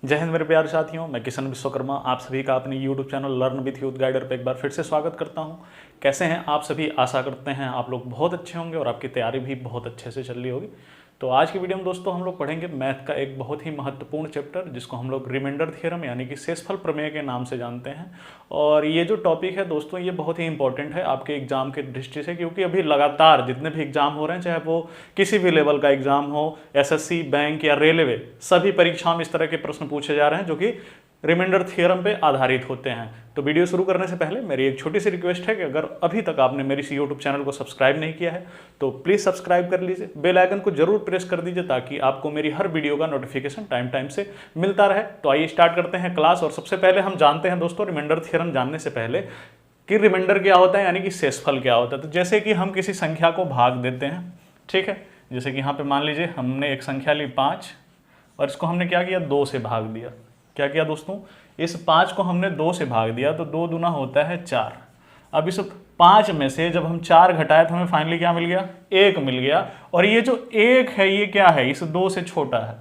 जय हिंद मेरे प्यारे साथियों, मैं किशन विश्वकर्मा आप सभी का अपने YouTube channel Learn With Youth Guider पे एक बार फिर से स्वागत करता हूं। कैसे हैं आप सभी? आशा करते हैं आप लोग बहुत अच्छे होंगे और आपकी तैयारी भी बहुत अच्छे से चल रही होगी। तो आज की वीडियो में दोस्तों हम लोग पढ़ेंगे मैथ का एक बहुत ही महत्वपूर्ण चैप्टर, जिसको हम लोग रिमाइंडर थ्योरम यानी कि शेषफल प्रमेय के नाम से जानते हैं। और ये जो टॉपिक है दोस्तों, ये बहुत ही इंपॉर्टेंट है आपके एग्जाम के दृष्टि से, क्योंकि अभी लगातार जितने भी एग्जाम हो रहे हैं, चाहे वो किसी भी लेवल का एग्जाम हो, एसएससी, बैंक या रेलवे, सभी परीक्षाओं में इस तरह के प्रश्न पूछे जा रहे हैं जो कि रिमाइंडर थ्योरम पे आधारित होते हैं। तो वीडियो शुरू करने से पहले मेरी एक छोटी सी रिक्वेस्ट है कि अगर अभी तक आपने मेरी इस यूट्यूब चैनल को सब्सक्राइब नहीं किया है तो प्लीज़ सब्सक्राइब कर लीजिए, बेल आइकन को जरूर प्रेस कर दीजिए ताकि आपको मेरी हर वीडियो का नोटिफिकेशन टाइम से मिलता रहे। तो आइए स्टार्ट करते हैं क्लास। और सबसे पहले हम जानते हैं दोस्तों, रिमाइंडर थ्योरम जानने से पहले कि रिमाइंडर क्या होता है यानी कि शेषफल क्या होता है। तो जैसे कि हम किसी संख्या को भाग देते हैं, ठीक है, जैसे कि यहाँ पे मान लीजिए हमने एक संख्या ली 5 और इसको हमने क्या किया, 2 से भाग दिया। क्या किया दोस्तों, इस 5 को हमने 2 से भाग दिया तो 2 दूना होता है 4। अब इस 5 में से जब हम 4 घटाए तो हमें फाइनली क्या मिल गया, 1 मिल गया। और ये जो 1 है ये क्या है, इस 2 से छोटा है।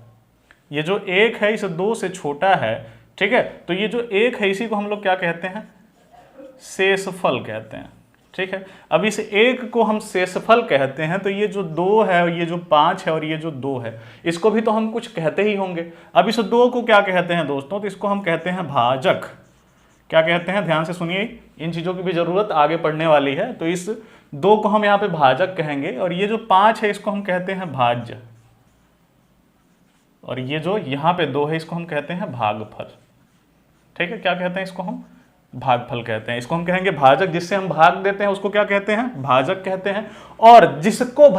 ये जो 1 है इस 2 से छोटा है, ठीक है। तो ये जो 1 है इसी को हम लोग क्या कहते हैं, शेषफल कहते हैं, ठीक है। अब इस 1 को हम शेषफल कहते हैं, तो ये जो 2 है, ये जो 5 है और ये जो 2 है, इसको भी तो हम कुछ कहते ही होंगे। अब इस 2 को क्या कहते हैं दोस्तों, तो इसको हम कहते हैं भाजक। क्या कहते हैं, ध्यान से सुनिए, इन चीज़ों की भी ज़रूरत आगे पढ़ने वाली है। तो इस 2 को हम यहाँ पे भाजक कहेंगे और ये जो 5 है इसको हम कहते हैं भाज्य, और ये जो यहाँ पे 2 है इसको हम कहते हैं भागफल, ठीक है। क्या कहते हैं इसको, हम भागफल कहते हैं। इसको हम कहेंगे भाजक, जिससे हम भाग देते हैं उसको क्या कहते हैं, भाजक कहते हैं। और जिसको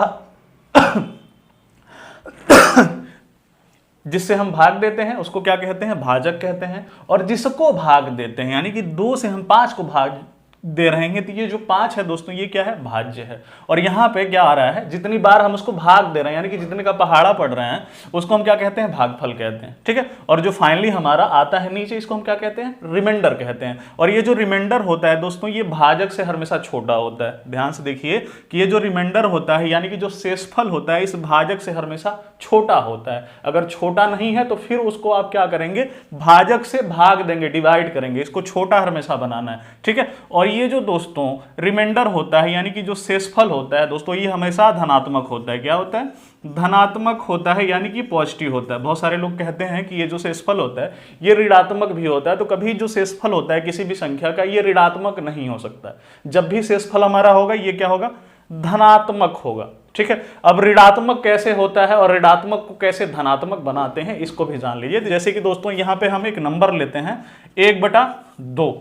जिससे हम भाग देते हैं उसको क्या कहते हैं, भाजक कहते हैं। और जिसको भाग देते हैं यानी कि 2 से हम 5 को भाग दे रहे हैं, तो ये जो 5 है दोस्तों ये क्या है, भाज्य है। और यहाँ पे क्या आ रहा है, जितनी बार हम उसको भाग दे रहे हैं यानी कि जितने का पहाड़ा पड़ रहे हैं उसको हम क्या कहते हैं, भागफल कहते हैं, ठीक है। और जो फाइनली हमारा आता है नीचे, इसको हम क्या कहते हैं, रिमाइंडर कहते हैं। और ये जो रिमाइंडर होता है दोस्तों, ये भाजक से हमेशा छोटा होता है। ध्यान से देखिए कि ये जो रिमाइंडर होता है यानी कि जो शेषफल होता है, इस भाजक से हमेशा छोटा होता है। अगर छोटा नहीं है तो फिर उसको आप क्या करेंगे, भाजक से भाग देंगे, डिवाइड करेंगे, इसको छोटा हमेशा बनाना है, ठीक है। और ये जो दोस्तों रिमाइंडर होता है यानी कि जो शेषफल होता है दोस्तों, ये हमेशा धनात्मक होता है। क्या होता है, धनात्मक होता है यानी कि पॉजिटिव होता है। बहुत सारे लोग कहते हैं कि ये जो शेषफल होता है ये ऋणात्मक भी होता है। तो कभी जो शेषफल होता है किसी भी संख्या का, ये ऋणात्मक नहीं हो सकता। जब भी शेषफल हमारा होगा ये क्या होगा, धनात्मक होगा, ठीक है। अब ऋणात्मक कैसे होता है और ऋणात्मक को कैसे धनात्मक बनाते हैं इसको भी जान लीजिए। जैसे कि दोस्तों यहाँ पे हम एक नंबर लेते हैं 1/2।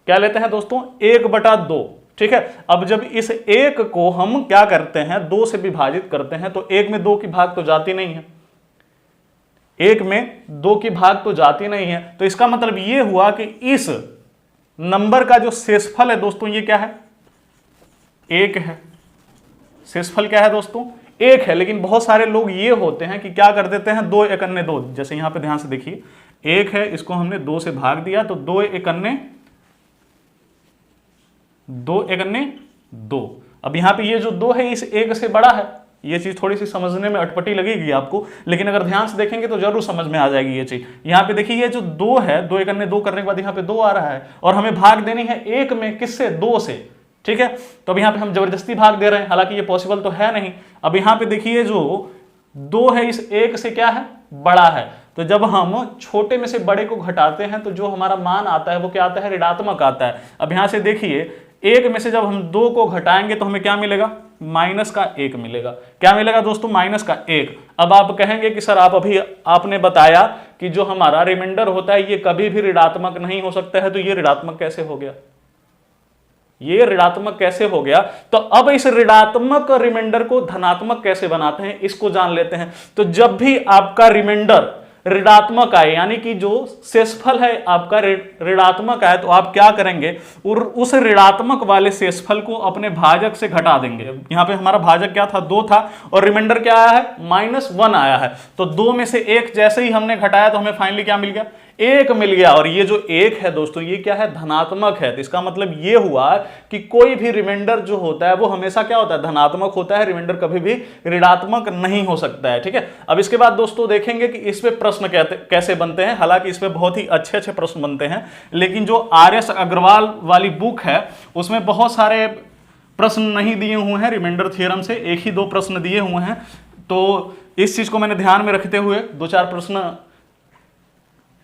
क्या लेते हैं दोस्तों, 1/2, ठीक है। अब जब इस 1 को हम क्या करते हैं, 2 से विभाजित करते हैं, तो 1 में 2 की भाग तो जाती नहीं है, 1 में 2 की भाग तो जाती नहीं है। तो इसका मतलब ये हुआ कि इस नंबर का जो शेषफल है दोस्तों ये क्या है, 1 है। शेषफल क्या है दोस्तों, 1 है। लेकिन बहुत सारे लोग ये होते हैं कि क्या कर देते हैं, 2 एकन्ने 2। जैसे यहां पे ध्यान से देखिए, 1 है, इसको हमने 2 से भाग दिया तो 2 एकन्ने 2। अब यहां पे ये जो 2 है इस 1 से बड़ा है। ये चीज थोड़ी सी समझने में अटपटी लगेगी आपको, लेकिन अगर ध्यान से देखेंगे तो जरूर समझ में आ जाएगी ये चीज। यहां पे देखिए ये जो 2 है, 2 एकन्ने 2 करने के बाद यहां पे 2 आ रहा है और हमें भाग देनी है 1 में, किससे, 2 से, ठीक है। तो अब यहां पे हम जबरदस्ती भाग दे रहे हैं, हालांकि ये पॉसिबल तो है नहीं। अब यहां पे देखिए जो 2 है इस 1 से क्या है, बड़ा है। तो जब हम छोटे में से बड़े को घटाते हैं तो जो हमारा मान आता है वो क्या आता है, ऋणात्मक आता है। अब यहां से देखिए 1 में से जब हम 2 को घटाएंगे तो हमें क्या मिलेगा, -1 मिलेगा। क्या मिलेगा दोस्तों, -1। अब आप कहेंगे कि सर आपने बताया कि जो हमारा रिमाइंडर होता है ये कभी भी ऋणात्मक नहीं हो सकता है, तो ये ऋणात्मक कैसे हो गया, ये ऋणात्मक कैसे हो गया। तो अब इस ऋणात्मक रिमाइंडर को धनात्मक कैसे बनाते हैं इसको जान लेते हैं। तो जब भी आपका रिमाइंडर ऋणात्मक आए यानी कि जो शेषफल है आपका ऋणात्मक आए, तो आप क्या करेंगे, और उस ऋणात्मक वाले शेषफल को अपने भाजक से घटा देंगे। यहां पे हमारा भाजक क्या था, 2 था, और रिमाइंडर क्या आया है, -1 आया है। तो 2 में से 1 जैसे ही हमने घटाया तो हमें फाइनली क्या मिल गया, एक मिल गया, और ये जो एक है दोस्तों ये क्या है, धनात्मक है। तो इसका मतलब ये हुआ कि कोई भी रिमाइंडर जो होता है वो हमेशा क्या होता है, धनात्मक होता है। रिमाइंडर कभी भी ऋणात्मक नहीं हो सकता है, ठीक है। अब इसके बाद दोस्तों देखेंगे कि इस पे प्रश्न कैसे बनते हैं। हालांकि इस पे बहुत ही अच्छे अच्छे प्रश्न बनते हैं, लेकिन जो RS अग्रवाल वाली बुक है उसमें बहुत सारे प्रश्न नहीं दिए हुए हैं रिमाइंडर थ्योरम से, एक ही 2 प्रश्न दिए हुए हैं। तो इस चीज को मैंने ध्यान में रखते हुए 2-4 प्रश्न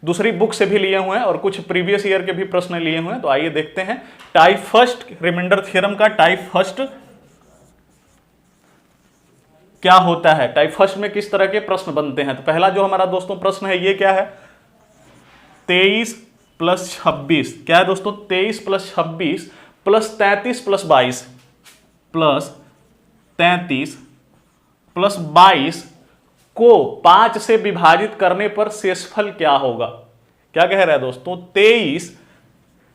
दूसरी बुक से भी लिए हुए हैं और कुछ प्रीवियस ईयर के भी प्रश्न लिए हुए हैं। तो आइए देखते हैं टाइप फर्स्ट रिमाइंडर थ्योरम का टाइप फर्स्ट क्या होता है, टाइप फर्स्ट में किस तरह के प्रश्न बनते हैं। तो पहला जो हमारा दोस्तों प्रश्न है ये क्या है, 23 + 26 क्या है दोस्तों, 23 + 26 + 33 + 22 प्लस 33 + 22 को 5 से विभाजित करने पर शेषफल क्या होगा। क्या कह रहा है दोस्तों, 23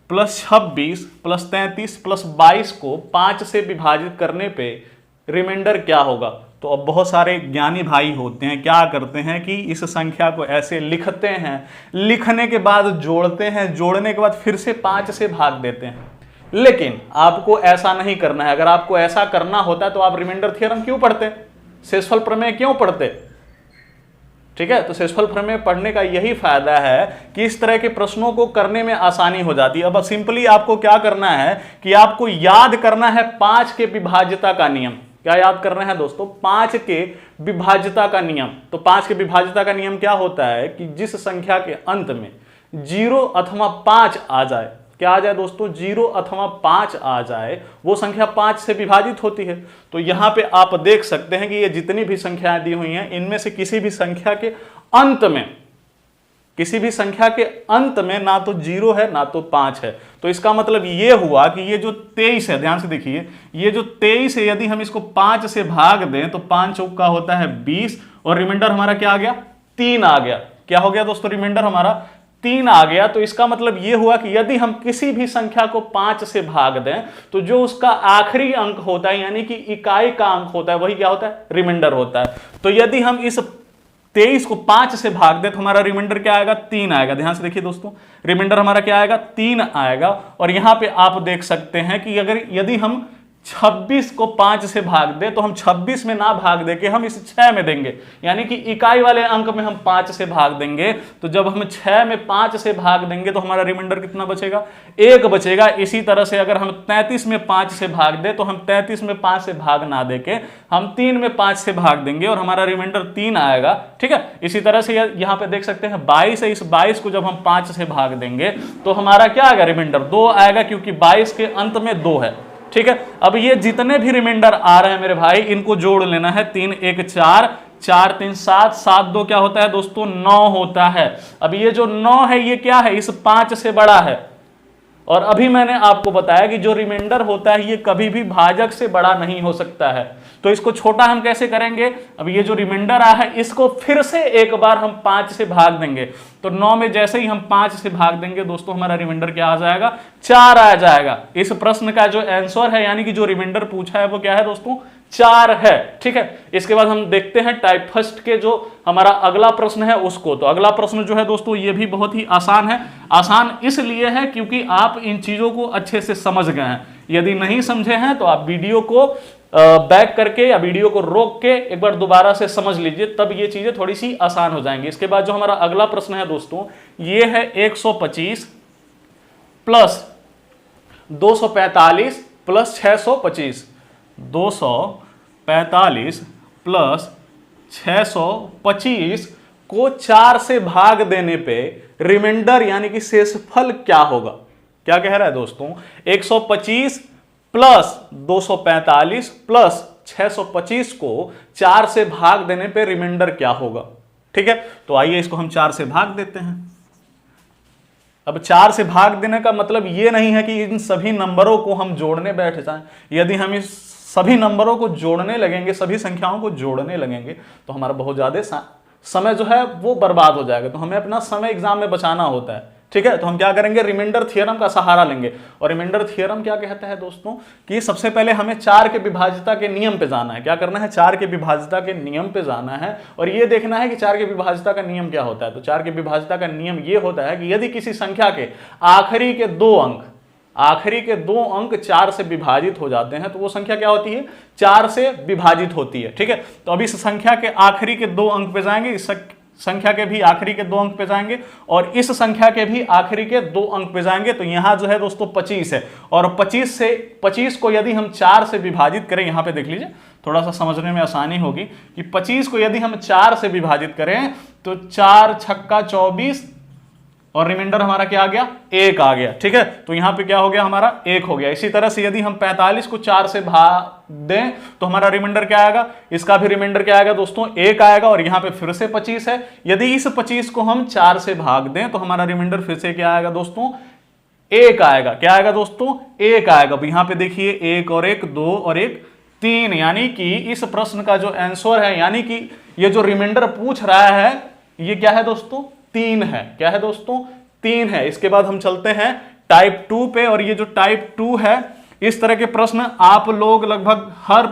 + 26 + 33 + 22 को 5 से विभाजित करने पे रिमाइंडर क्या होगा। तो अब बहुत सारे ज्ञानी भाई होते हैं, क्या करते हैं कि इस संख्या को ऐसे लिखते हैं, लिखने के बाद जोड़ते हैं, जोड़ने के बाद फिर से 5 से भाग देते हैं। लेकिन आपको ऐसा नहीं करना है। अगर आपको ऐसा करना होता तो आप रिमाइंडर थ्योरम क्यों पढ़ते, शेषफल प्रमेय क्यों पढ़ते, ठीक है। तो शेषफल प्रमेय पढ़ने का यही फायदा है कि इस तरह के प्रश्नों को करने में आसानी हो जाती है। अब सिंपली आपको क्या करना है कि आपको याद करना है 5 के विभाज्यता का नियम। क्या याद करना है दोस्तों, 5 के विभाज्यता का नियम। तो 5 के विभाज्यता का नियम क्या होता है कि जिस संख्या के अंत में 0 अथवा 5 आ जाए, क्या आ जाए दोस्तों, 0 अथवा 5 आ जाए, वो संख्या 5 से विभाजित होती है। तो यहां पे आप देख सकते हैं कि ये जितनी भी संख्याएं दी हुई हैं इनमें से किसी भी संख्या के अंत में, किसी भी संख्या के अंत में ना तो 0 है ना तो 5 है। तो इसका मतलब ये हुआ कि ये जो 23 है, ध्यान से देखिए, ये जो 23 है यदि हम इसको 5 से भाग दें तो 5 चौका होता है 20 और रिमाइंडर हमारा क्या आ गया, 3 आ गया। क्या हो गया दोस्तों, रिमाइंडर हमारा 3 आ गया। तो इसका मतलब यह हुआ कि यदि हम किसी भी संख्या को 5 से भाग दें तो जो उसका आखिरी अंक होता है यानी कि इकाई का अंक होता है वही क्या होता है, रिमाइंडर होता है। तो यदि हम इस 23 को 5 से भाग दें तो हमारा रिमाइंडर क्या आएगा, 3 आएगा। ध्यान से देखिए दोस्तों, रिमाइंडर हमारा क्या आएगा, 3 आएगा। और यहां पे आप देख सकते हैं कि अगर यदि हम 26 को 5 से भाग दे तो हम 26 में ना भाग दे के हम इसे 6 में देंगे, यानी कि इकाई वाले अंक में हम 5 से भाग देंगे। तो जब हम 6 में 5 से भाग देंगे तो हमारा रिमाइंडर कितना बचेगा, 1 बचेगा। इसी तरह से अगर हम 33 में 5 से भाग दे तो हम 33 में 5 से भाग ना देके हम 3 में 5 से भाग देंगे और हमारा रिमाइंडर 3 आएगा, ठीक है। इसी तरह से यहां पे देख सकते हैं 22 है, इस 22 को जब हम 5 से भाग देंगे तो हमारा क्या आएगा, रिमाइंडर 2 आएगा, क्योंकि 22 के अंत में 2 है, ठीक है। अब ये जितने भी रिमाइंडर आ रहे हैं मेरे भाई इनको जोड़ लेना है। 3 1 4, 4 3 7, 7 2 क्या होता है दोस्तों, 9 होता है। अब ये जो 9 है ये क्या है, इस 5 से बड़ा है। और अभी मैंने आपको बताया कि जो रिमाइंडर होता है ये कभी भी भाजक से बड़ा नहीं हो सकता है। तो इसको छोटा हम कैसे करेंगे, अब ये जो रिमाइंडर आया है इसको फिर से एक बार हम 5 से भाग देंगे। तो 9 में जैसे ही हम 5 से भाग देंगे दोस्तों हमारा रिमाइंडर क्या आ जाएगा, 4 आ जाएगा। इस प्रश्न का जो आंसर है यानी कि जो रिमाइंडर पूछा है वो क्या है दोस्तों, 4 है, ठीक है। इसके बाद हम देखते हैं टाइप फर्स्ट के जो हमारा अगला प्रश्न है उसको। तो अगला प्रश्न जो है दोस्तों ये भी बहुत ही आसान है। आसान इसलिए है क्योंकि आप इन चीजों को अच्छे से समझ गए हैं। यदि नहीं समझे हैं तो आप वीडियो को बैक करके या वीडियो को रोक के एक बार दोबारा से समझ लीजिए, तब ये चीजें थोड़ी सी आसान हो जाएंगी। इसके बाद जो हमारा अगला प्रश्न है दोस्तों ये है 125 प्लस 245 प्लस 625, 245 प्लस 625 को 4 से भाग देने पे रिमाइंडर यानी कि शेषफल क्या होगा। क्या कह रहा है दोस्तों, 125 प्लस 245 प्लस 625 को 4 से भाग देने पे रिमाइंडर क्या होगा, ठीक है। तो आइए इसको हम 4 से भाग देते हैं। अब 4 से भाग देने का मतलब ये नहीं है कि इन सभी नंबरों को हम जोड़ने बैठ जाएं। यदि हम इस सभी नंबरों को जोड़ने लगेंगे, सभी संख्याओं को जोड़ने लगेंगे तो हमारा बहुत ज्यादा समय जो है वो बर्बाद हो जाएगा। तो हमें अपना समय एग्जाम में बचाना होता है, ठीक है। तो हम क्या करेंगे, रिमाइंडर थ्योरम का सहारा लेंगे। और रिमाइंडर थ्योरम क्या कहता है दोस्तों कि सबसे पहले हमें 4 के विभाज्यता के नियम पे जाना है। क्या करना है, 4 के विभाज्यता के नियम पे जाना है और ये देखना है कि 4 के विभाज्यता का नियम क्या होता है। तो 4 के विभाज्यता का नियम ये होता है कि यदि किसी संख्या के आखिरी के 2 अंक 4 से विभाजित हो जाते हैं तो वो संख्या क्या होती है, 4 से विभाजित होती है। ठीक है। तो अब इस संख्या के आखिरी के 2 अंक पे जाएंगे, इस संख्या के भी आखिरी के 2 अंक पे जाएंगे और इस संख्या के भी आखिरी के 2 अंक पे जाएंगे। तो यहां जो है दोस्तों 25 है और 25 को यदि हम 4 से विभाजित करें, यहां पे देख लीजिए थोड़ा सा समझने में आसानी होगी कि 25 को यदि हम 4 से विभाजित करें तो 4 छक्का 24 और रिमाइंडर हमारा क्या आ गया, 1 आ गया। ठीक है। तो यहां पे क्या हो गया, हमारा 1 हो गया। इसी तरह से यदि हम 45 को 4 से भाग दें तो हमारा रिमाइंडर क्या आएगा, इसका भी रिमाइंडर क्या आएगा दोस्तों, 1 आएगा। और यहां पे फिर से 25 है, यदि इस 25 को हम 4 से भाग दें तो हमारा रिमाइंडर फिर से क्या आएगा दोस्तों, 1 आएगा। क्या आएगा दोस्तों, 1 आएगा। अब यहां पे देखिए 1 और 1 2 और 1 3, यानी कि इस प्रश्न का जो आंसर है, यानी कि ये जो रिमाइंडर पूछ रहा है ये क्या है दोस्तों, 3 है। क्या है दोस्तों, 3 है। इसके बाद हम चलते हैं टाइप 2 पे और ये जो टाइप 2 है, इस तरह के प्रश्न आप लोग लगभग हर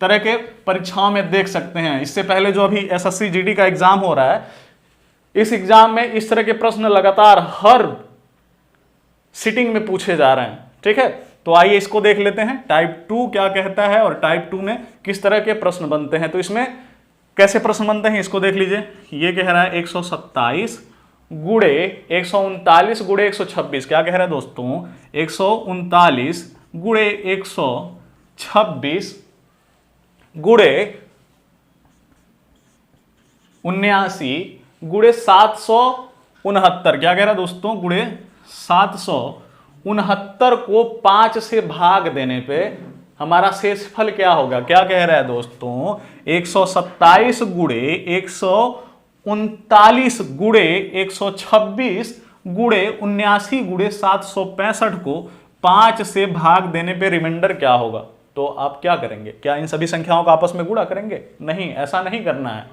तरह के परीक्षाओं में देख सकते हैं। इससे पहले जो अभी एसएससी जीडी का एग्जाम हो रहा है, इस एग्जाम में इस तरह के प्रश्न लगातार हर सिटिंग में पूछे जा रहे हैं। ठीक है। तो आइए इसको देख लेते हैं, टाइप 2 क्या कहता है और टाइप 2 में किस तरह के प्रश्न बनते हैं। तो इसमें कैसे प्रश्न बनते हैं इसको देख लीजिए। ये कह रहा है 127 गुणे 139 गुणे 126। क्या कह रहा है दोस्तों, 139 गुणे 126 गुणे 79 गुणे 769। क्या कह रहा है दोस्तों, गुणे 769 को 5 से भाग देने पे हमारा शेषफल क्या होगा। क्या कह रहा है दोस्तों, 127 गुणे 139 गुणे 126 गुणे 79 गुणे 765 को 5 से भाग देने पे रिमाइंडर क्या होगा। तो आप क्या करेंगे, क्या इन सभी संख्याओं का आपस में गुणा करेंगे? नहीं, ऐसा नहीं करना है।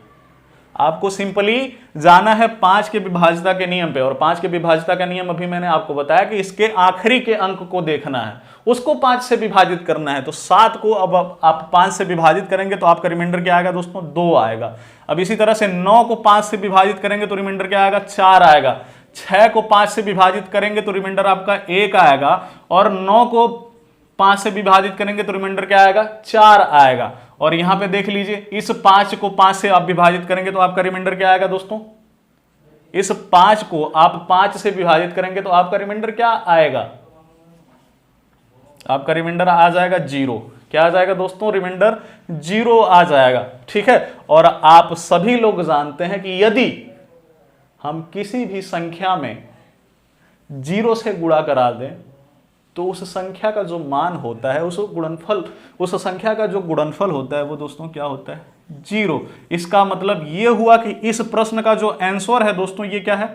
आपको सिंपली जाना है 5 के विभाज्यता के नियम पे और 5 के विभाज्यता का नियम अभी मैंने आपको बताया कि इसके आखिरी के अंक को देखना है, उसको 5 से विभाजित करना है। तो 7 को अब आप 5 से विभाजित करेंगे तो आपका रिमाइंडर क्या आएगा दोस्तों, 2 आएगा। अब इसी तरह से 9 को 5 से विभाजित करेंगे तो रिमाइंडर क्या आएगा, 4 आएगा। 6 को 5 से विभाजित करेंगे तो रिमाइंडर आपका 1 आएगा और 9 को 5 से विभाजित करेंगे तो रिमाइंडर क्या आएगा, 4 आएगा। और यहां पे देख लीजिए, इस 5 को 5 से आप विभाजित करेंगे तो आपका रिमाइंडर क्या आएगा दोस्तों, इस 5 को आप 5 से विभाजित करेंगे तो आपका रिमाइंडर क्या आएगा, आपका रिमाइंडर आ जाएगा 0। क्या आ जाएगा दोस्तों, रिमाइंडर 0 आ जाएगा। ठीक है। और आप सभी लोग जानते हैं कि यदि हम किसी भी संख्या में 0 से गुणा करा दें तो उस संख्या का जो मान होता है, उस संख्या का जो गुणनफल होता है वो दोस्तों क्या होता है, 0। इसका मतलब ये हुआ कि इस प्रश्न का जो आंसर है दोस्तों ये क्या है,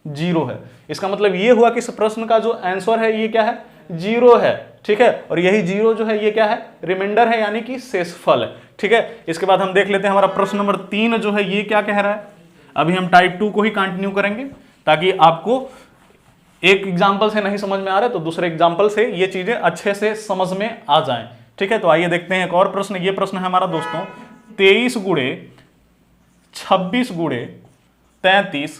0 है। इसका मतलब ये हुआ कि इस प्रश्न का जो आंसर है ये क्या है, 0 है। ठीक है। और यही 0 जो है ये क्या है, रिमाइंडर है, यानी कि शेषफल है। ठीक है। इसके बाद हम देख लेते हैं हमारा प्रश्न नंबर 3 जो है ये क्या कह रहा है। अभी हम टाइप 2 को ही कंटिन्यू करेंगे ताकि आपको एक एग्जाम्पल से नहीं समझ में आ रहा है तो दूसरे एग्जाम्पल से ये चीजें अच्छे से समझ में आ जाएं। ठीक है। तो आइए देखते हैं एक और प्रश्न। ये प्रश्न है हमारा दोस्तों 23 गुणे 26 गुणे 33।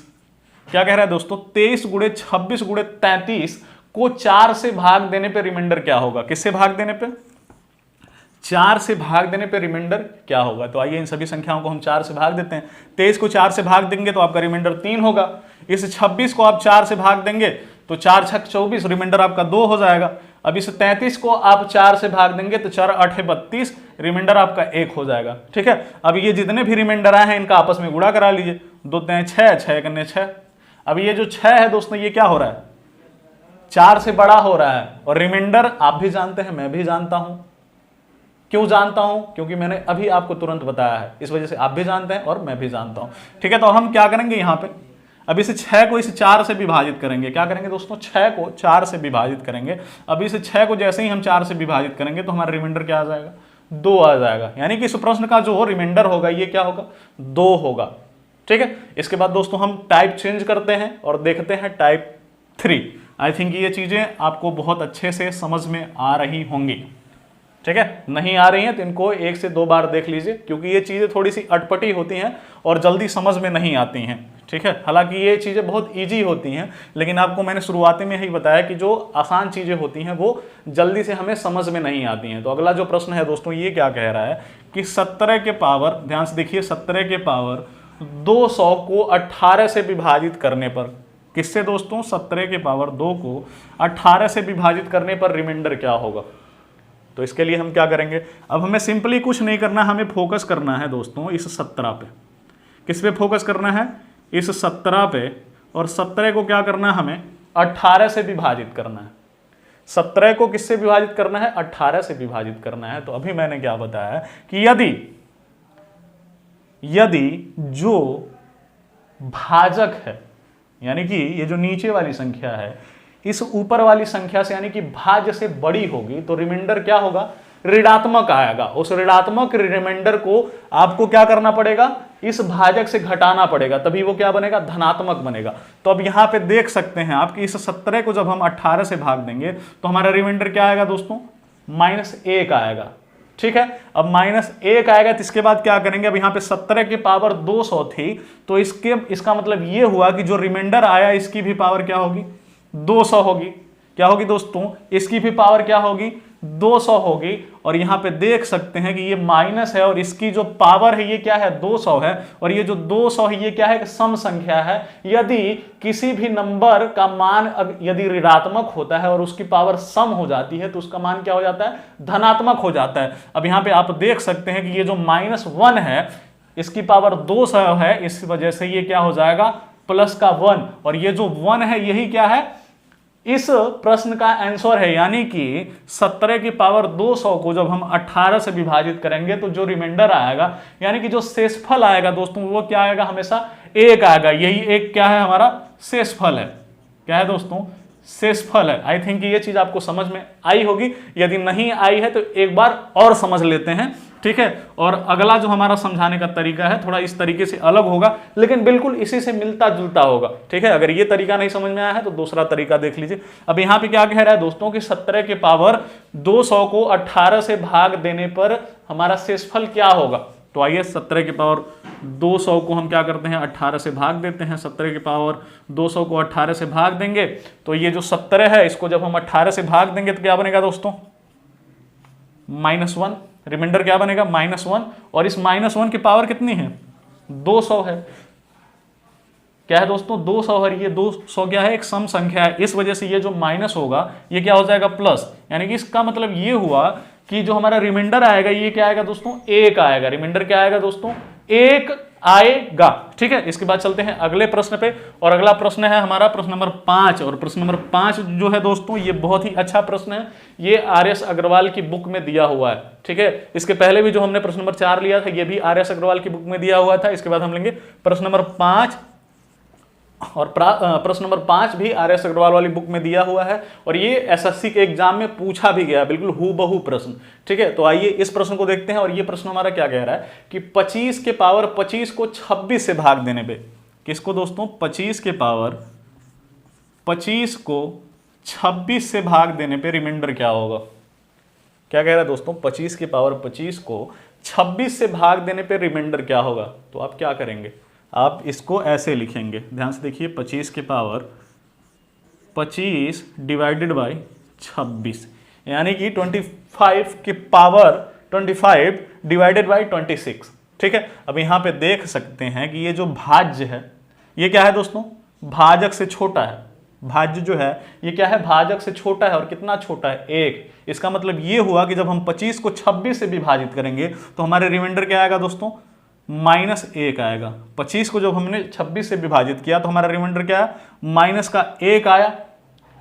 क्या कह रहा है दोस्तों, 23 गुणे 26 गुणे 33 को 4 से भाग देने पे रिमाइंडर क्या होगा। किससे भाग देने पे, 4 से भाग देने पे रिमाइंडर क्या होगा। तो आइए इन सभी संख्याओं को हम 4 से भाग देते हैं। 23 को 4 से भाग देंगे तो आपका रिमाइंडर 3 होगा। इस 26 को आप 4 से भाग देंगे तो 4 छक 24, रिमाइंडर आपका 2 हो जाएगा। अब इस 33 को आप 4 से भाग देंगे तो 4 8 32, रिमाइंडर आपका 1 हो जाएगा। ठीक है। अब ये जितने भी रिमाइंडर आए हैं इनका आपस में गुणा करा लीजिए। 2 3 6, 6 कन्ने 6। अब ये जो 6 है दोस्तों ये क्या हो रहा है, 4 से बड़ा हो रहा है। और रिमाइंडर आप भी जानते हैं, मैं भी जानता हूं। क्यों जानता हूं, क्योंकि मैंने अभी आपको तुरंत बताया है, इस वजह से आप भी जानते हैं और मैं भी जानता हूं। ठीक है। तो हम क्या करेंगे यहां पे, अब इस 6 को इस 4 से विभाजित करेंगे। क्या करेंगे दोस्तों, 6 को 4 से विभाजित करेंगे। अब इस 6 को जैसे ही हम 4 से विभाजित करेंगे तो हमारा रिमाइंडर क्या आ जाएगा, 2 आ जाएगा। यानी कि इस प्रश्न का जो रिमाइंडर होगा ये क्या होगा, 2 होगा। ठीक है। इसके बाद दोस्तों हम टाइप चेंज करते हैं और देखते हैं टाइप 3। आई थिंक ये चीज़ें आपको बहुत अच्छे से समझ में आ रही होंगी। ठीक है, नहीं आ रही हैं तो इनको 1 से 2 बार देख लीजिए, क्योंकि ये चीज़ें थोड़ी सी अटपटी होती हैं और जल्दी समझ में नहीं आती हैं। ठीक है, हालांकि ये चीज़ें बहुत इजी होती हैं, लेकिन आपको मैंने शुरुआत में यही बताया कि जो आसान चीज़ें होती हैं वो जल्दी से हमें समझ में नहीं आती हैं। तो अगला जो प्रश्न है दोस्तों, ये क्या कह रहा है कि 17 के पावर, ध्यान से देखिए, 17 के पावर 200 को 18 से विभाजित करने पर, किससे दोस्तों, 17 के पावर 2 को 18 से विभाजित करने पर रिमाइंडर क्या होगा। तो इसके लिए हम क्या करेंगे, अब हमें सिंपली कुछ नहीं करना, हमें फोकस करना है दोस्तों इस 17 पे। किस पे फोकस करना है, इस 17 पे, और 17 को क्या करना है, हमें 18 से विभाजित करना है। 17 को किससे विभाजित करना है, 18 से विभाजित करना है। तो अभी मैंने क्या बताया कि यदि जो भाजक है, यानी कि ये जो नीचे वाली संख्या है, इस ऊपर वाली संख्या से यानी कि भाज्य से बड़ी होगी, तो रिमाइंडर क्या होगा, ऋणात्मक आएगा। उस ऋणात्मक रिमाइंडर को आपको क्या करना पड़ेगा, इस भाजक से घटाना पड़ेगा, तभी वो क्या बनेगा, धनात्मक बनेगा। तो अब यहां पे देख सकते हैं आप कि इस 17 को जब हम 18 से भाग देंगे तो हमारा रिमाइंडर क्या आएगा दोस्तों, -1 आएगा। ठीक है, अब -1 आएगा, तो इसके बाद क्या करेंगे, अब यहाँ पे 17 की पावर 200 थी, तो इसका मतलब ये हुआ कि जो रिमाइंडर आया इसकी भी पावर क्या होगी, 200 होगी। क्या होगी दोस्तों, इसकी भी पावर क्या होगी, 200 होगी। और यहां पे देख सकते हैं कि ये माइनस है और इसकी जो पावर है ये क्या है, 200 है, और ये जो 200 है ये क्या है, सम संख्या है। यदि किसी भी नंबर का मान यदि ऋणात्मक होता है और उसकी पावर सम हो जाती है तो उसका मान क्या हो जाता है, धनात्मक हो जाता है। अब यहां पे आप देख सकते हैं कि ये जो -1 है इसकी पावर 200 है, इस वजह से ये क्या हो जाएगा, प्लस का 1, और ये जो 1 है यही क्या है, इस प्रश्न का आंसर है। यानी कि 17 की पावर 200 को जब हम 18 से विभाजित करेंगे तो जो रिमाइंडर आएगा, यानी कि जो शेषफल आएगा दोस्तों, वो क्या आएगा, हमेशा 1 आएगा। यही एक क्या है, हमारा शेषफल है। क्या है दोस्तों, शेषफल है। आई थिंक ये चीज आपको समझ में आई होगी, यदि नहीं आई है तो एक बार और समझ लेते हैं। ठीक है, और अगला जो हमारा समझाने का तरीका है थोड़ा इस तरीके से अलग होगा, लेकिन बिल्कुल इसी से मिलता जुलता होगा। ठीक है, अगर ये तरीका नहीं समझ में आया है तो दूसरा तरीका देख लीजिए। अब यहाँ पे क्या कह रहा है दोस्तों कि 17 के पावर 200 को 18 से भाग देने पर हमारा शेषफल क्या होगा। तो आइए 17 के पावर 200 को हम क्या करते हैं, 18 से भाग देते हैं। 17 के पावर 200 को 18 से भाग देंगे तो ये जो 17 है इसको जब हम 18 से भाग देंगे तो क्या बनेगा दोस्तों, -1। रिमाइंडर क्या बनेगा, -1, और इस -1 की पावर कितनी है, 200 है। क्या है दोस्तों, 200 है। ये 200 क्या है, एक सम संख्या है, इस वजह से ये जो माइनस होगा ये क्या हो जाएगा, प्लस। यानी कि इसका मतलब ये हुआ कि जो हमारा रिमाइंडर आएगा ये क्या आएगा दोस्तों, 1 आएगा। रिमाइंडर क्या आएगा दोस्तों, 1 आएगा। ठीक है, इसके बाद चलते हैं अगले प्रश्न पे, और अगला प्रश्न है हमारा प्रश्न नंबर 5। और प्रश्न नंबर 5 जो है दोस्तों ये बहुत ही अच्छा प्रश्न है, ये RS अग्रवाल की बुक में दिया हुआ है। ठीक है, इसके पहले भी जो हमने प्रश्न नंबर 4 लिया था ये भी RS अग्रवाल की बुक में दिया हुआ था। इसके बाद हम लेंगे प्रश्न नंबर 5, और प्रश्न नंबर 5 भी RS अग्रवाल वाली बुक में दिया हुआ है, और ये SSC के एग्जाम में पूछा भी गया, बिल्कुल हूबहू प्रश्न। ठीक है, तो आइए इस प्रश्न को देखते हैं। और ये प्रश्न हमारा क्या कह रहा है कि 25 के पावर 25 को 26 से भाग देने पे, किसको दोस्तों, 25 के पावर 25 को 26 से भाग देने पे रिमाइंडर क्या होगा। क्या कह रहा है दोस्तों, 25 के पावर 25 को 26 से भाग देने पे रिमाइंडर क्या होगा। तो आप क्या करेंगे, आप इसको ऐसे लिखेंगे, ध्यान से देखिए, 25 के पावर 25 डिवाइडेड बाई 26, यानी कि 25 की पावर 25 डिवाइडेड बाई 26। ठीक है, अब यहाँ पे देख सकते हैं कि ये जो भाज्य है ये क्या है दोस्तों, भाजक से छोटा है। भाज्य जो है ये क्या है, भाजक से छोटा है, और कितना छोटा है, 1। इसका मतलब ये हुआ कि जब हम 25 को 26 से विभाजित करेंगे तो हमारे रिमाइंडर क्या आएगा दोस्तों, -1 आएगा। 25 को जब हमने 26 से विभाजित किया तो हमारा रिमाइंडर क्या है, -1 आया।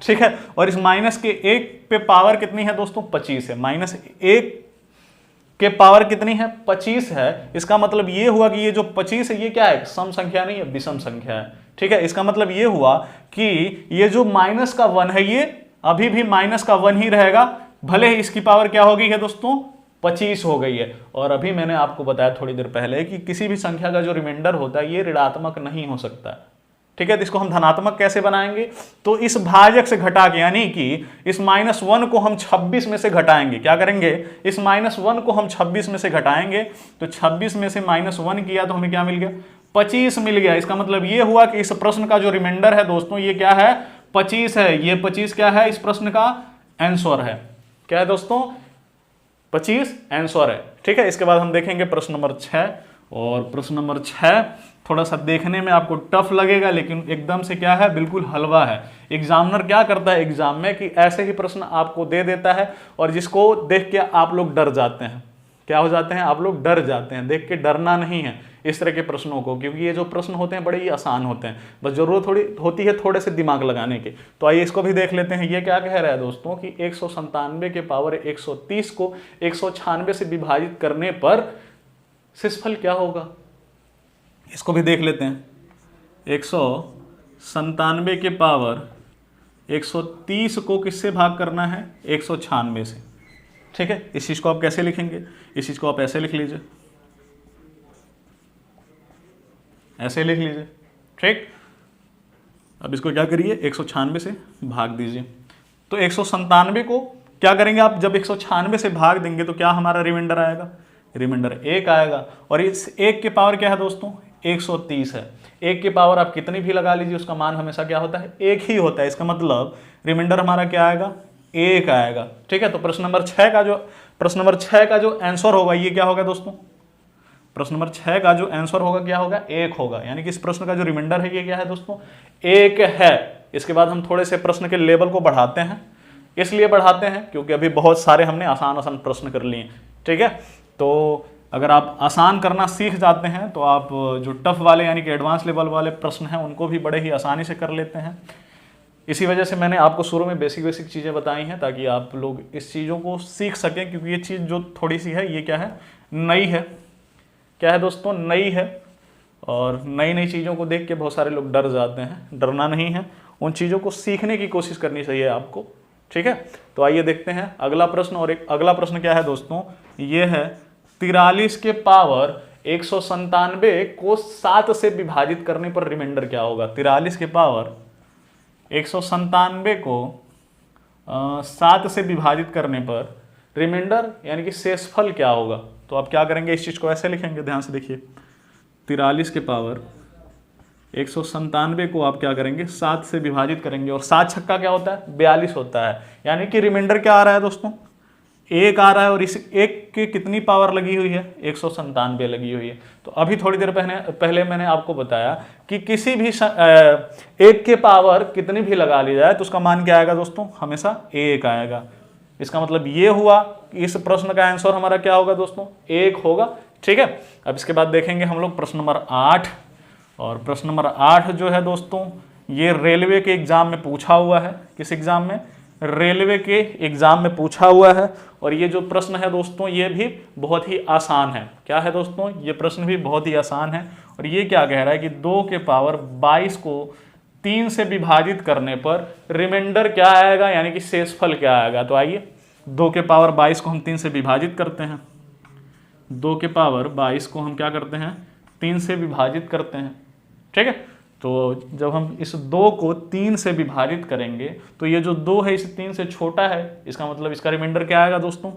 ठीक है, और इस -1 पे पावर कितनी है दोस्तों, 25 है। -1 के पावर कितनी है, 25 है। इसका मतलब ये हुआ कि ये जो 25 है ये क्या है, सम संख्या नहीं है, विषम संख्या है। ठीक है, इसका मतलब ये हुआ कि ये जो -1 है ये अभी भी -1 ही रहेगा, भले ही इसकी पावर क्या हो गई है दोस्तों, 25 हो गई है। और अभी मैंने आपको बताया थोड़ी देर पहले कि किसी भी संख्या का जो रिमाइंडर होता है ये ऋणात्मक नहीं हो सकता। ठीक है। तो इसको हम धनात्मक कैसे बनाएंगे, तो इस भाजक से घटा के, यानी कि इस -1 को हम 26 में से घटाएंगे। क्या करेंगे, इस -1 को हम 26 में से घटाएंगे। तो 26 में से -1 किया तो हमें क्या मिल गया, 25 मिल गया। इसका मतलब ये हुआ कि इस प्रश्न का जो रिमाइंडर है दोस्तों ये क्या है, 25 है। ये 25 क्या है, इस प्रश्न का आंसर है। क्या है दोस्तों, 25 आंसर है। ठीक है। इसके बाद हम देखेंगे प्रश्न नंबर 6। और प्रश्न नंबर 6 थोड़ा सा देखने में आपको टफ लगेगा, लेकिन एकदम से क्या है, बिल्कुल हलवा है। एग्जामिनर क्या करता है एग्जाम में कि ऐसे ही प्रश्न आपको दे देता है और जिसको देख के आप लोग डर जाते हैं। क्या हो जाते हैं, आप लोग डर जाते हैं। देख के डरना नहीं है इस तरह के प्रश्नों को, क्योंकि ये जो प्रश्न होते हैं बड़े ही आसान होते हैं, बस जरूरत थोड़ी होती है थोड़े से दिमाग लगाने की। तो आइए इसको भी देख लेते हैं। ये क्या कह रहा है दोस्तों कि 197 के पावर 130 को 196 से विभाजित करने पर शेषफल क्या होगा। इसको भी देख लेते हैं। 197 के पावर 130 को किससे भाग करना है, 196 से। ठीक है। इस चीज को आप कैसे लिखेंगे, इस चीज को आप ऐसे लिख लीजिए, ऐसे लिख लीजिए। ठीक। अब इसको क्या करिए, 196 से भाग दीजिए। तो 197 को क्या करेंगे आप, जब 196 से भाग देंगे तो क्या हमारा रिमाइंडर आएगा, रिमाइंडर 1 आएगा। और इस 1 के पावर क्या है दोस्तों, 130 है। 1 के पावर आप कितनी भी लगा लीजिए उसका मान हमेशा क्या होता है, 1 ही होता है। इसका मतलब रिमाइंडर हमारा क्या आएगा, 1 आएगा। ठीक है। तो प्रश्न नंबर 6 का जो आंसर होगा ये क्या होगा दोस्तों, प्रश्न नंबर 6 का जो आंसर होगा क्या होगा, 1 होगा। यानी कि इस प्रश्न का जो रिमाइंडर है ये क्या है दोस्तों, 1 है। इसके बाद हम थोड़े से प्रश्न के लेवल को बढ़ाते हैं। इसलिए बढ़ाते हैं क्योंकि अभी बहुत सारे हमने आसान आसान प्रश्न कर लिए। ठीक है। तो अगर आप आसान करना सीख जाते हैं तो आप जो टफ वाले यानी कि एडवांस लेवल वाले प्रश्न हैं उनको भी बड़े ही आसानी से कर लेते हैं। इसी वजह से मैंने आपको शुरू में बेसिक चीज़ें बताई हैं ताकि आप लोग इस चीज़ों को सीख सकें, क्योंकि ये चीज़ जो थोड़ी सी है ये क्या है, नई है। क्या है दोस्तों, नई है। और नई नई चीज़ों को देख के बहुत सारे लोग डर जाते हैं। डरना नहीं है, उन चीज़ों को सीखने की कोशिश करनी चाहिए आपको। ठीक है। तो आइए देखते हैं अगला प्रश्न। और एक अगला प्रश्न क्या है दोस्तों, ये है 43 के पावर 197 को 7 से विभाजित करने पर रिमाइंडर क्या होगा। 43 के पावर 197 को 7 से विभाजित करने पर रिमाइंडर यानी कि शेषफल क्या होगा। तो आप क्या करेंगे, इस चीज को ऐसे लिखेंगे, ध्यान से देखिए। 43 के पावर 197 को आप क्या करेंगे, 7 से विभाजित करेंगे। और 7 छक्का क्या होता है, 42 होता है। यानी कि रिमाइंडर क्या आ रहा है दोस्तों, 1 आ रहा है। और इस 1 की कितनी पावर लगी हुई है, 197 लगी हुई है। तो अभी थोड़ी देर पहले मैंने आपको बताया कि किसी भी 1 के पावर कितनी भी लगा ली जाए तो उसका मान क्या आएगा दोस्तों, हमेशा 1 आएगा। इसका मतलब ये हुआ कि इस प्रश्न का आंसर हमारा क्या होगा दोस्तों, 1 होगा। ठीक है। अब इसके बाद देखेंगे हम लोग प्रश्न नंबर 8। और प्रश्न नंबर 8 जो है दोस्तों ये रेलवे के एग्जाम में पूछा हुआ है। किस एग्जाम में, रेलवे के एग्जाम में पूछा हुआ है। और ये जो प्रश्न है दोस्तों ये भी बहुत ही आसान है। क्या है दोस्तों, ये प्रश्न भी बहुत ही आसान है। और ये क्या कह रहा है कि 2 के पावर 22 को 3 से विभाजित करने पर रिमाइंडर क्या आएगा, यानी कि शेषफल क्या आएगा। तो आइए 2 के पावर 22 को हम 3 से विभाजित करते हैं। 2 के पावर 22 को हम क्या करते हैं, 3 से विभाजित करते हैं। ठीक है। तो जब हम इस 2 को 3 से विभाजित करेंगे तो ये जो 2 है इस 3 से छोटा है, इसका मतलब इसका रिमाइंडर क्या आएगा दोस्तों,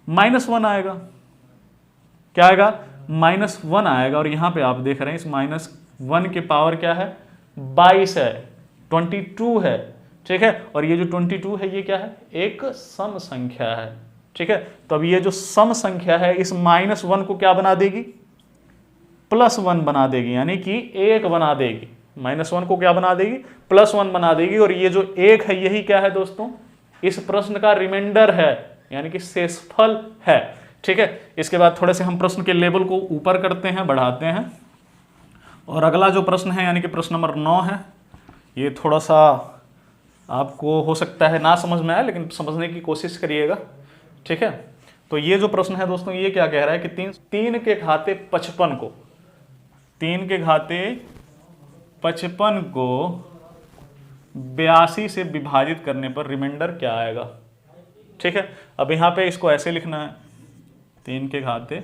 -1 आएगा। क्या आएगा, -1 आएगा। और यहाँ पे आप देख रहे हैं इस -1 के पावर क्या है, 22 है, 22 है। ठीक है। और ये जो 22 है ये क्या है, एक सम संख्या है। ठीक है। तो अब ये जो सम संख्या है इस -1 को क्या बना देगी, +1 बना देगी, यानी कि 1 बना देगी। -1 को क्या बना देगी, +1 बना देगी। और ये जो 1 है यही क्या है दोस्तों, इस प्रश्न का रिमाइंडर है, यानी कि शेषफल है। ठीक है। इसके बाद थोड़े से हम प्रश्न के लेवल को ऊपर करते हैं, बढ़ाते हैं। और अगला जो प्रश्न है यानी कि प्रश्न नंबर 9 है, ये थोड़ा सा आपको हो सकता है ना समझ में आए, लेकिन समझने की कोशिश करिएगा। ठीक है। तो ये जो प्रश्न है दोस्तों ये क्या कह रहा है कि 3 के घाते 55 को 3 के घाते 55 को 82 से विभाजित करने पर रिमाइंडर क्या आएगा। ठीक है। अब यहाँ पे इसको ऐसे लिखना है, 3 के घाते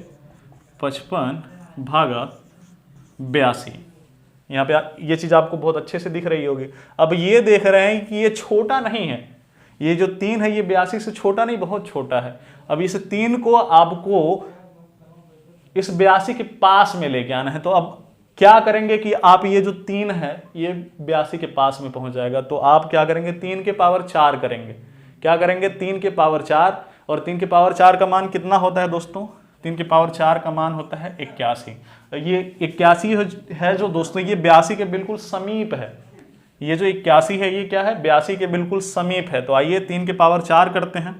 55 भागा 82। यहाँ पे ये चीज़ आपको बहुत अच्छे से दिख रही होगी। अब ये देख रहे हैं कि ये छोटा नहीं है, ये जो 3 है ये 82 से छोटा नहीं, बहुत छोटा है। अब इस 3 को आपको इस 82 के पास में लेके आना है। तो अब क्या करेंगे कि आप ये जो 3 है ये 82 के पास में पहुंच जाएगा। तो आप क्या करेंगे, 3 के पावर 4 करेंगे। क्या करेंगे, 3 के पावर 4, और 3 के पावर 4 का मान कितना होता है दोस्तों, 3 के पावर 4 का मान होता है 81। ये 81 है जो दोस्तों ये 82 के बिल्कुल समीप है। ये जो 81 है ये क्या है, 82 के बिल्कुल समीप है। तो आइए 3 के पावर 4 करते हैं।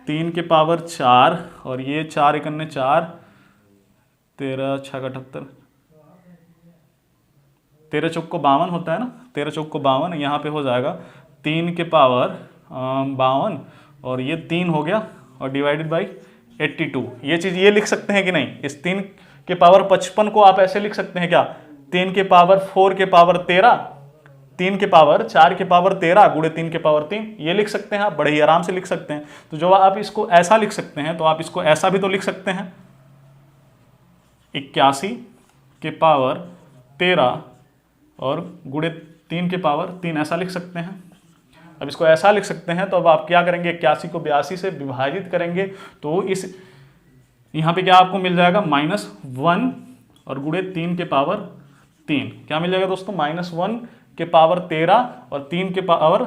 3 के पावर 4 और ये 4 एकन्ने 4, 13 छः 78, 13 चौक को 52 होता है ना, 13 चौक को 52, यहाँ पे हो जाएगा 3 के पावर 52 और ये 3 हो गया और डिवाइडेड बाई 82। ये चीज़ ये लिख सकते हैं कि नहीं, इस 3 के पावर 55 को आप ऐसे लिख सकते हैं क्या, 3 के पावर 4 के पावर 13, 3 के पावर 4 के पावर 13 गुणे 3 के पावर 3, ये लिख सकते हैं आप, बड़े ही आराम से लिख सकते हैं। तो जो आप इसको ऐसा लिख सकते हैं तो आप इसको ऐसा भी तो लिख सकते हैं, 81 के पावर 13 और गुणे 3 के पावर 3, ऐसा लिख सकते हैं। अब इसको ऐसा लिख सकते हैं तो अब आप क्या करेंगे, 81 को 82 से विभाजित करेंगे तो इस यहाँ पे क्या आपको मिल जाएगा, -1 और गुणे 3 के पावर 3, क्या मिल जाएगा दोस्तों, -1 के पावर 13 और 3 के पावर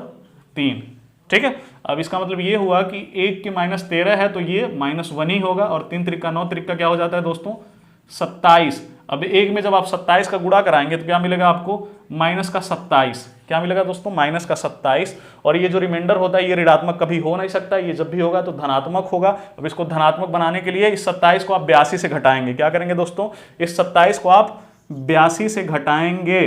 3। ठीक है, अब इसका मतलब ये हुआ कि 1 के -13 है तो ये -1 ही होगा, और 3 त्रिका 9 त्रिका क्या हो जाता है दोस्तों, 27। अब 1 में जब आप 27 का गुणा कराएंगे तो क्या मिलेगा आपको, -27। क्या मिलेगा दोस्तों, -27। और ये जो रिमाइंडर होता है ये ऋणात्मक कभी हो नहीं सकता, ये जब भी होगा तो धनात्मक होगा। अब इसको धनात्मक बनाने के लिए इस 27 को आप 82 से घटाएंगे। क्या करेंगे दोस्तों, इस 27 को आप 82 से घटाएंगे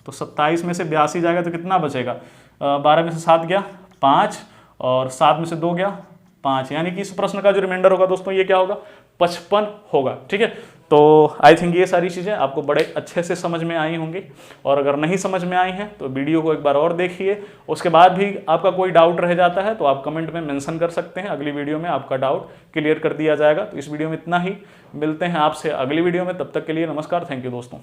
तो 27 में से 82 जाएगा तो कितना बचेगा, 12 में से 7 गया 5 और 7 में से 2 गया 5, यानी कि इस प्रश्न का जो रिमाइंडर होगा दोस्तों ये क्या होगा, 55 होगा। ठीक है, तो आई थिंक ये सारी चीज़ें आपको बड़े अच्छे से समझ में आई होंगी, और अगर नहीं समझ में आई हैं तो वीडियो को एक बार और देखिए। उसके बाद भी आपका कोई डाउट रह जाता है तो आप कमेंट में मेंशन कर सकते हैं, अगली वीडियो में आपका डाउट क्लियर कर दिया जाएगा। तो इस वीडियो में इतना ही, मिलते हैं आपसे अगली वीडियो में, तब तक के लिए नमस्कार, थैंक यू दोस्तों।